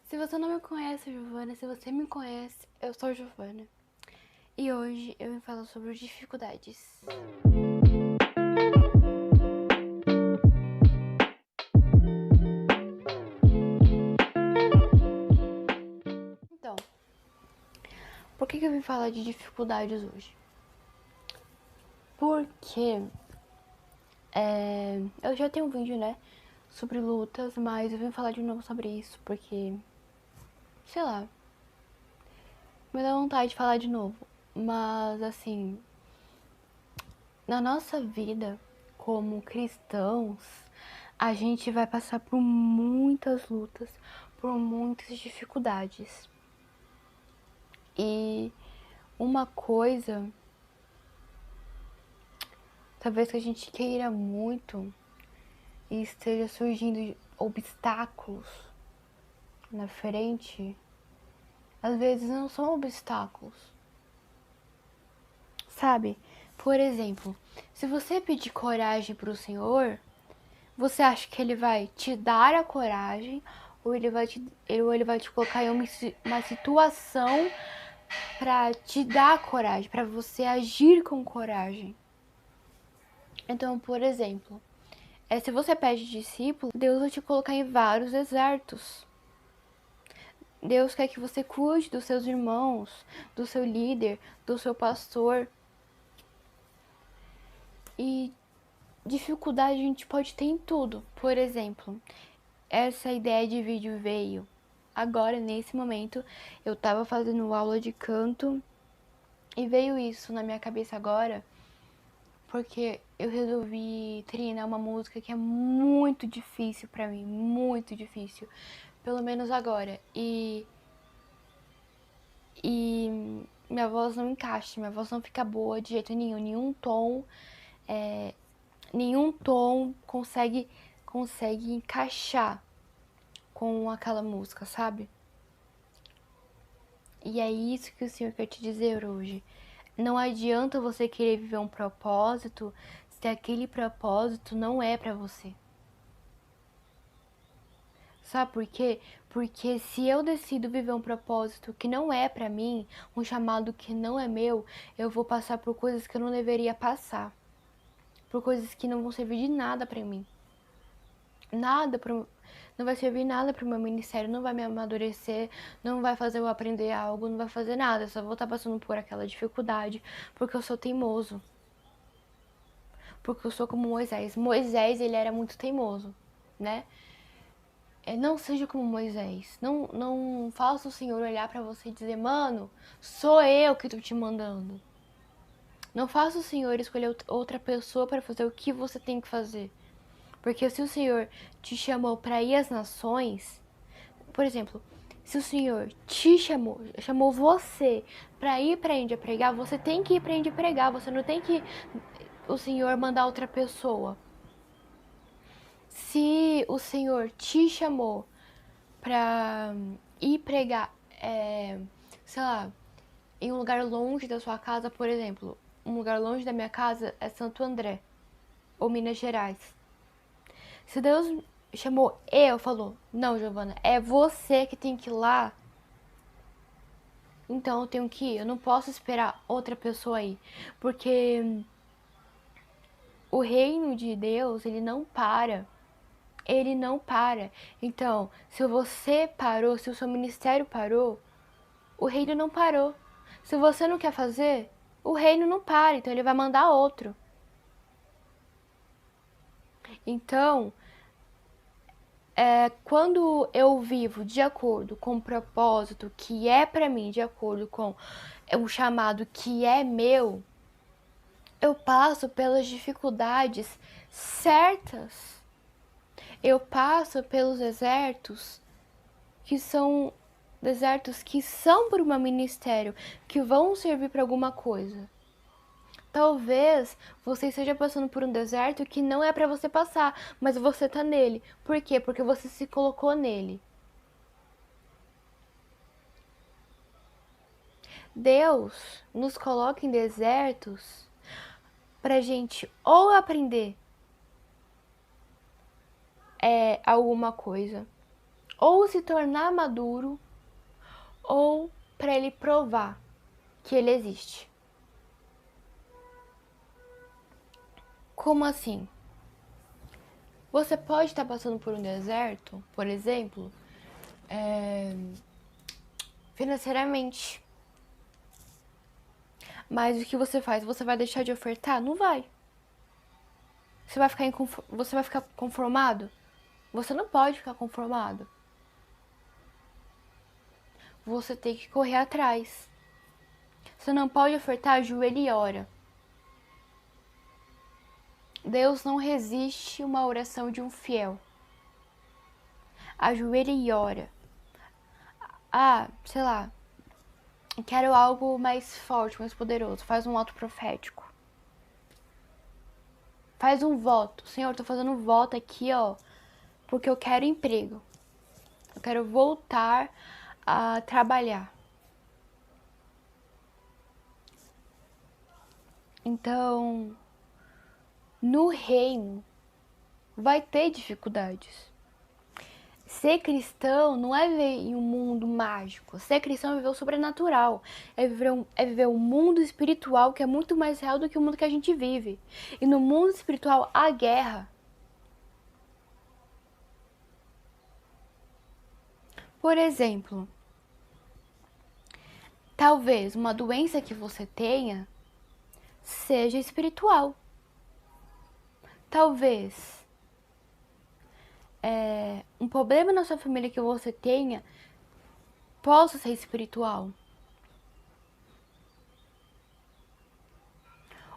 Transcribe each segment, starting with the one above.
Se você não me conhece, Giovana, se você me conhece, eu sou Giovana. E hoje eu vim falar sobre dificuldades. Então, por que eu vim falar de dificuldades hoje? Porque eu já tenho um vídeo, né, sobre lutas, mas eu vim falar de novo sobre isso porque, sei lá, me dá vontade de falar de novo. Mas, assim, na nossa vida como cristãos, a gente vai passar por muitas lutas, por muitas dificuldades. E uma coisa, talvez que a gente queira muito e esteja surgindo obstáculos na frente, às vezes não são obstáculos. Sabe? Por exemplo, se você pedir coragem para o Senhor, você acha que Ele vai te dar a coragem ou Ele vai te colocar em uma situação para te dar coragem, para você agir com coragem? Então, por exemplo, se você pede discípulo, Deus vai te colocar em vários desertos. Deus quer que você cuide dos seus irmãos, do seu líder, do seu pastor. E dificuldade a gente pode ter em tudo. Por exemplo, essa ideia de vídeo veio agora, nesse momento. Eu tava fazendo aula de canto e veio isso na minha cabeça agora, porque eu resolvi treinar uma música que é muito difícil pra mim, muito difícil, pelo menos agora. E minha voz não encaixa, minha voz não fica boa de jeito nenhum, nenhum tom consegue encaixar com aquela música, sabe? E é isso que o Senhor quer te dizer hoje. Não adianta você querer viver um propósito se aquele propósito não é pra você. Sabe por quê? Porque se eu decido viver um propósito que não é pra mim, um chamado que não é meu, eu vou passar por coisas que eu não deveria passar. Por coisas que não vão servir de nada pra mim. Não vai servir nada pro meu ministério, não vai me amadurecer, não vai fazer eu aprender algo, não vai fazer nada. Eu só vou estar passando por aquela dificuldade porque eu sou teimoso. Porque eu sou como Moisés. Moisés, ele era muito teimoso, né? Não seja como Moisés. Não faça o Senhor olhar pra você e dizer, mano, sou eu que tô te mandando. Não faça o Senhor escolher outra pessoa para fazer o que você tem que fazer. Porque se o Senhor te chamou para ir às nações, por exemplo, se o Senhor te chamou você para ir para a Índia pregar, você tem que ir para a Índia pregar, você não tem que o Senhor mandar outra pessoa. Se o Senhor te chamou para ir pregar, sei lá, em um lugar longe da sua casa, por exemplo, um lugar longe da minha casa é Santo André ou Minas Gerais. Se Deus chamou falou, não, Giovana, é você que tem que ir lá. Então eu tenho que ir, eu não posso esperar outra pessoa aí. Porque o reino de Deus, ele não para. Ele não para. Então, se você parou, se o seu ministério parou, o reino não parou. Se você não quer fazer, o reino não para, então ele vai mandar outro. Então, quando eu vivo de acordo com o propósito que é pra mim, de acordo com o chamado que é meu, eu passo pelas dificuldades certas. Eu passo pelos desertos que são para o meu ministério, que vão servir para alguma coisa. Talvez você esteja passando por um deserto que não é para você passar, mas você tá nele. Por quê? Porque você se colocou nele. Deus nos coloca em desertos pra gente ou aprender alguma coisa, ou se tornar maduro, ou para ele provar que ele existe. Como assim? Você pode estar passando por um deserto, por exemplo, financeiramente. Mas o que você faz? Você vai deixar de ofertar? Não vai. Você vai ficar conformado? Você não pode ficar conformado. Você tem que correr atrás. Você não pode ofertar, ajoelha e ora. Deus não resiste uma oração de um fiel. Ajoelha e ora. Ah, sei lá, quero algo mais forte, mais poderoso. Faz um ato profético. Faz um voto. Senhor, tô fazendo um voto aqui, ó, porque eu quero emprego. Eu quero voltar a trabalhar. Então, no reino vai ter dificuldades. Ser cristão não é viver em um mundo mágico. Ser cristão é viver o sobrenatural. É viver um mundo espiritual que é muito mais real do que o mundo que a gente vive. E no mundo espiritual há guerra. Por exemplo, talvez uma doença que você tenha seja espiritual. Talvez um problema na sua família que você tenha possa ser espiritual.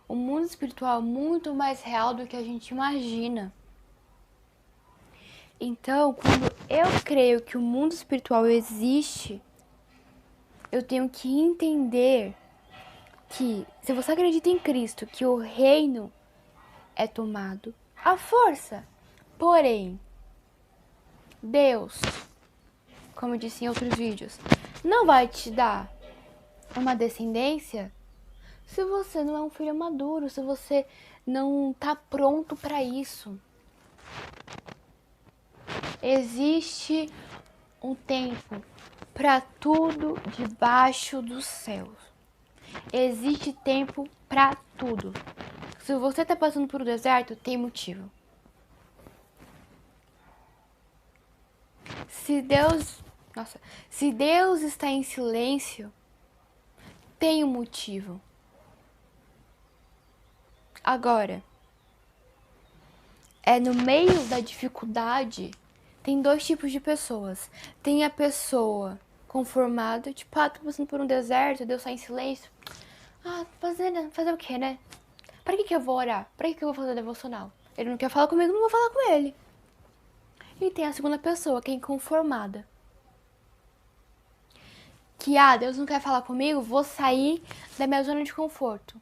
O mundo espiritual é muito mais real do que a gente imagina. Então, quando eu creio que o mundo espiritual existe, eu tenho que entender que, se você acredita em Cristo, que o reino é tomado à força. Porém, Deus, como eu disse em outros vídeos, não vai te dar uma descendência se você não é um filho maduro, se você não tá pronto para isso. Existe um tempo para tudo debaixo dos céus. Existe tempo para tudo. Se você tá passando por um deserto, tem motivo. Se Deus está em silêncio, tem um motivo. Agora, no meio da dificuldade, tem dois tipos de pessoas. Tem a pessoa conformada, tipo, tô passando por um deserto, Deus está em silêncio. Fazer o quê, né? Pra que eu vou orar? Pra que eu vou fazer devocional? Ele não quer falar comigo, não vou falar com ele. E tem a segunda pessoa, que é inconformada. Que, Deus não quer falar comigo, vou sair da minha zona de conforto.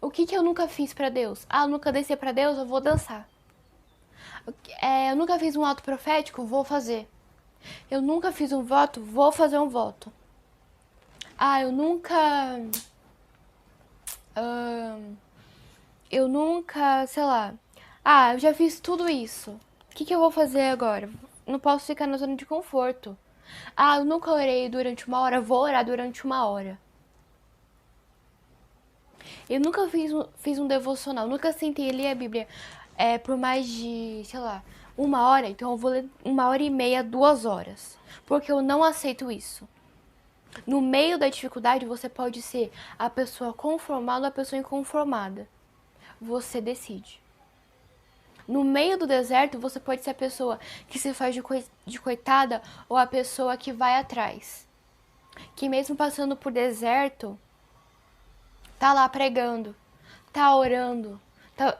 O que eu nunca fiz pra Deus? Eu nunca desci pra Deus, eu vou dançar. Eu nunca fiz um ato profético, vou fazer. Eu nunca fiz um voto, vou fazer um voto. Eu nunca... sei lá... eu já fiz tudo isso. O que eu vou fazer agora? Não posso ficar na zona de conforto. Eu nunca orei durante uma hora, vou orar durante uma hora. Eu nunca fiz um devocional, nunca sentei ler a Bíblia por mais de, sei lá, uma hora. Então eu vou ler 1h30, 2 horas. Porque eu não aceito isso. No meio da dificuldade, você pode ser a pessoa conformada ou a pessoa inconformada. Você decide. No meio do deserto, você pode ser a pessoa que se faz de coitada ou a pessoa que vai atrás. Que mesmo passando por deserto, tá lá pregando, tá orando,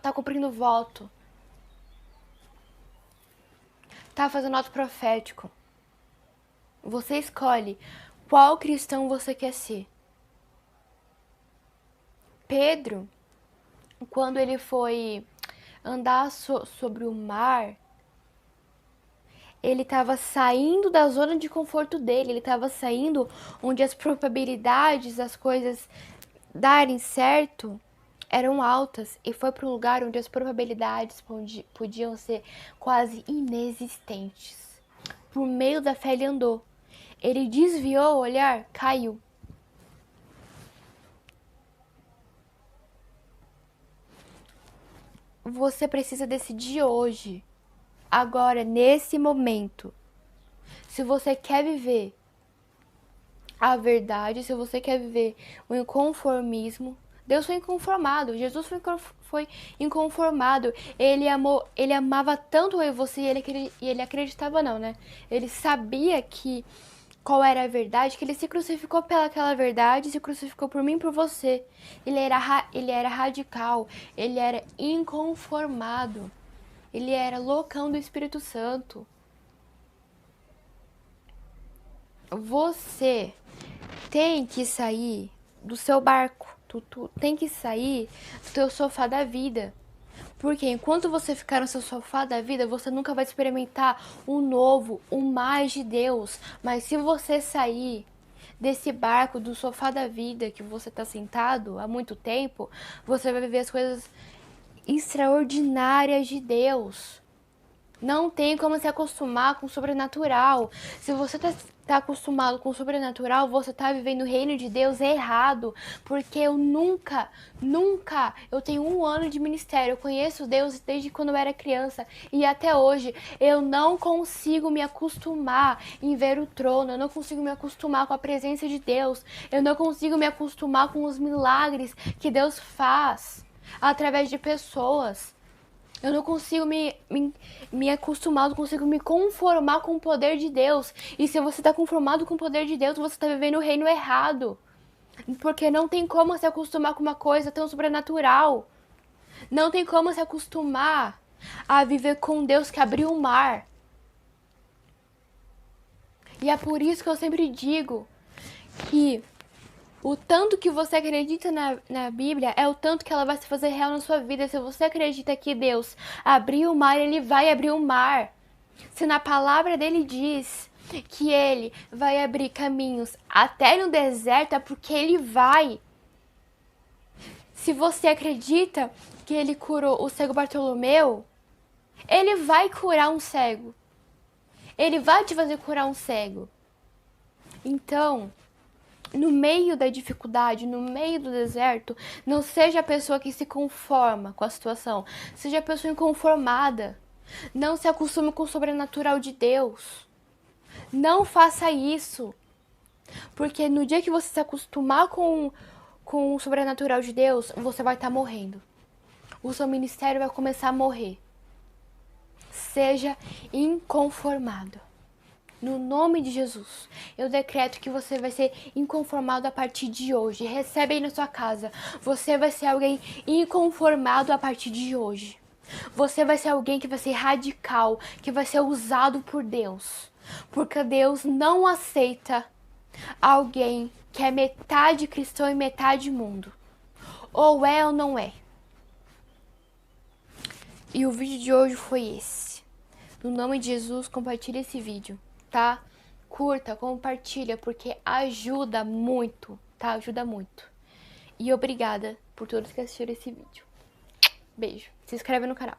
tá cumprindo voto, tá fazendo ato profético. Você escolhe qual cristão você quer ser. Pedro, quando ele foi andar sobre o mar, ele estava saindo da zona de conforto dele, ele estava saindo onde as probabilidades das coisas darem certo eram altas e foi para um lugar onde as probabilidades podiam ser quase inexistentes. Por meio da fé ele andou. Ele desviou o olhar, caiu. Você precisa decidir hoje, agora, nesse momento, se você quer viver a verdade, se você quer viver o inconformismo. Deus foi inconformado, Jesus foi inconformado. Ele amava tanto eu e você e ele acreditava não, né? Ele sabia que qual era a verdade, que ele se crucificou pelaquela verdade, se crucificou por mim e por você. Ele era radical, ele era inconformado. Ele era loucão do Espírito Santo. Você tem que sair do seu barco. Tu tem que sair do teu sofá da vida. Porque enquanto você ficar no seu sofá da vida, você nunca vai experimentar o novo, o mais de Deus. Mas se você sair desse barco, do sofá da vida que você está sentado há muito tempo, você vai viver as coisas extraordinárias de Deus. Não tem como se acostumar com o sobrenatural. Se você tá acostumado com o sobrenatural, você tá vivendo o reino de Deus errado. Porque eu nunca, eu tenho 1 ano de ministério, eu conheço Deus desde quando eu era criança. E até hoje, eu não consigo me acostumar em ver o trono. Eu não consigo me acostumar com a presença de Deus. Eu não consigo me acostumar com os milagres que Deus faz através de pessoas. Eu não consigo me acostumar, não consigo me conformar com o poder de Deus. E se você está conformado com o poder de Deus, você está vivendo o reino errado. Porque não tem como se acostumar com uma coisa tão sobrenatural. Não tem como se acostumar a viver com Deus que abriu o mar. E é por isso que eu sempre digo que o tanto que você acredita na Bíblia é o tanto que ela vai se fazer real na sua vida. Se você acredita que Deus abriu o mar, Ele vai abrir o mar. Se na palavra dele diz que Ele vai abrir caminhos até no deserto, é porque Ele vai. Se você acredita que Ele curou o cego Bartolomeu, Ele vai curar um cego. Ele vai te fazer curar um cego. Então, no meio da dificuldade, no meio do deserto, não seja a pessoa que se conforma com a situação. Seja a pessoa inconformada. Não se acostume com o sobrenatural de Deus. Não faça isso. Porque no dia que você se acostumar com o sobrenatural de Deus, você vai estar morrendo. O seu ministério vai começar a morrer. Seja inconformado. No nome de Jesus, eu decreto que você vai ser inconformado a partir de hoje. Recebe aí na sua casa. Você vai ser alguém inconformado a partir de hoje. Você vai ser alguém que vai ser radical, que vai ser usado por Deus. Porque Deus não aceita alguém que é metade cristão e metade mundo. Ou é ou não é. E o vídeo de hoje foi esse. No nome de Jesus, compartilhe esse vídeo. Tá? Curta, compartilha, porque ajuda muito, tá? Ajuda muito. E obrigada por todos que assistiram esse vídeo. Beijo. Se inscreve no canal.